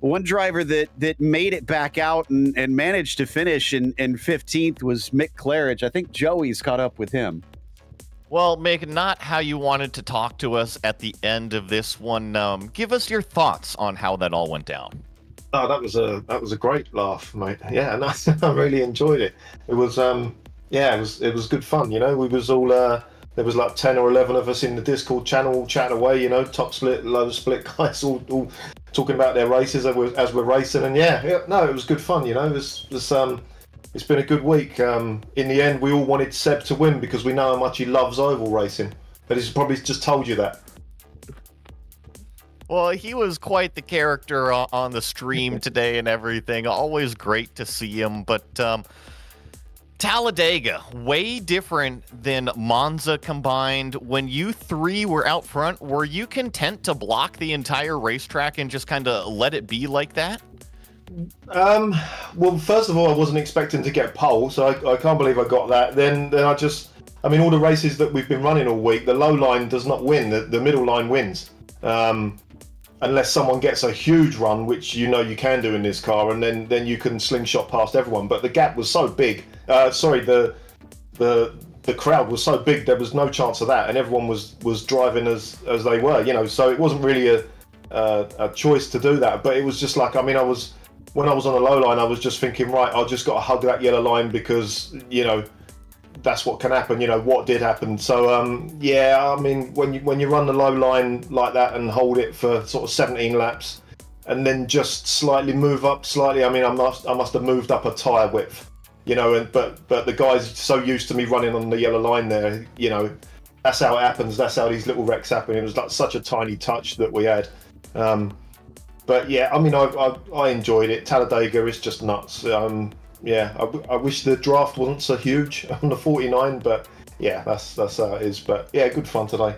One driver that made it back out and managed to finish in 15th was Mick Claridge. I think Joey's caught up with him.
Well, Mick, not how you wanted to talk to us at the end of this one. Give us your thoughts on how that all went down.
Oh, that was a great laugh, mate. Yeah, and I really enjoyed it. It was it was good fun. You know, we was all there was like 10 or 11 of us in the Discord channel chatting away. You know, top split, low split guys, all talking about their races as we're racing. And it was good fun. You know, it's been a good week. In the end, we all wanted Seb to win because we know how much he loves oval racing. But he's probably just told you that.
Well, he was quite the character on the stream today and everything. Always great to see him. But Talladega, way different than Monza combined. When you three were out front, were you content to block the entire racetrack and just kind of let it be like that?
Well, first of all, I wasn't expecting to get pole, so I can't believe I got that. Then all the races that we've been running all week, the low line does not win, the middle line wins. Unless someone gets a huge run, which you know you can do in this car, and then you can slingshot past everyone. But the gap was so big. The crowd was so big, there was no chance of that, and everyone was driving as they were. You know, so it wasn't really a choice to do that. But it was just like, when I was on the low line, I was just thinking, right, I just got to hug that yellow line because that's what can happen. What did happen. So when you run the low line like that and hold it for sort of 17 laps, and then just slightly move up slightly. I mean, I must have moved up a tyre width, you know. But the guys so used to me running on the yellow line there, you know, that's how it happens. That's how these little wrecks happen. It was like such a tiny touch that we had. But yeah, I mean, I enjoyed it. Talladega is just nuts. Yeah, I wish the draft wasn't so huge on the 49, but yeah, that's how it is. But yeah, good fun today.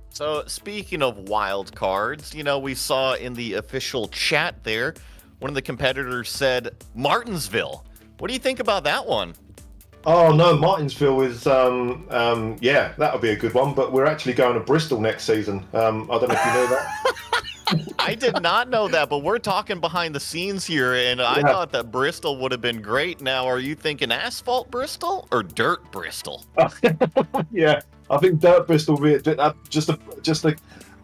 So speaking of wild cards, you know, we saw in the official chat there, one of the competitors said Martinsville. What do you think about that one?
Oh no, Martinsville is yeah, that'll be a good one. But we're actually going to Bristol next season. I don't know if you know that.
I did not know that, but we're talking behind the scenes here, and I thought that Bristol would have been great. Now, are you thinking asphalt Bristol or dirt Bristol?
Yeah, I think dirt Bristol will be just a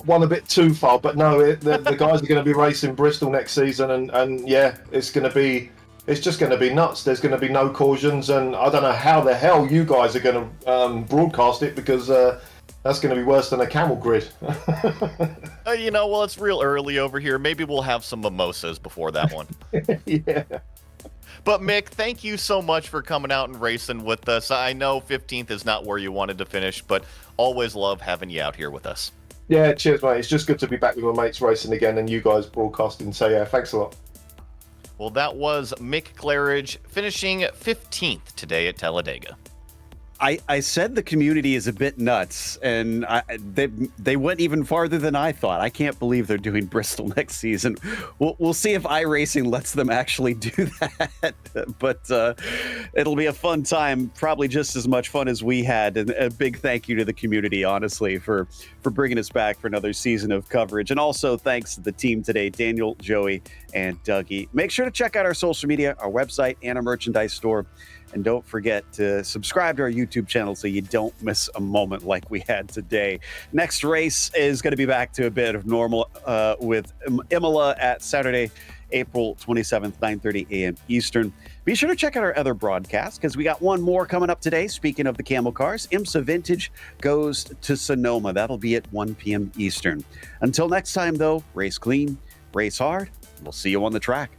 one a bit too far. But no, the guys are going to be racing Bristol next season, and yeah, it's just going to be nuts. There's going to be no cautions, and I don't know how the hell you guys are going to broadcast it, because that's going to be worse than a camel grid.
You know, well, it's real early over here. Maybe we'll have some mimosas before that one.
Yeah.
But Mick, thank you so much for coming out and racing with us. I know 15th is not where you wanted to finish, but always love having you out here with us.
Yeah, cheers, mate. It's just good to be back with my mates racing again, and you guys broadcasting. So yeah, thanks a lot.
Well, that was Mick Claridge finishing 15th today at Talladega.
I said the community is a bit nuts, and they went even farther than I thought. I can't believe they're doing Bristol next season. We'll see if iRacing lets them actually do that. But it'll be a fun time, probably just as much fun as we had. And a big thank you to the community, honestly, for bringing us back for another season of coverage. And also thanks to the team today, Daniel, Joey, and Dougie. Make sure to check out our social media, our website, and our merchandise store. And don't forget to subscribe to our YouTube channel so you don't miss a moment like we had today. Next race is going to be back to a bit of normal with Imola at Saturday, April 27th, 9:30 a.m. Eastern. Be sure to check out our other broadcasts, because we got one more coming up today. Speaking of the camel cars, IMSA Vintage goes to Sonoma. That'll be at 1 p.m. Eastern. Until next time, though, race clean, race hard. We'll see you on the track.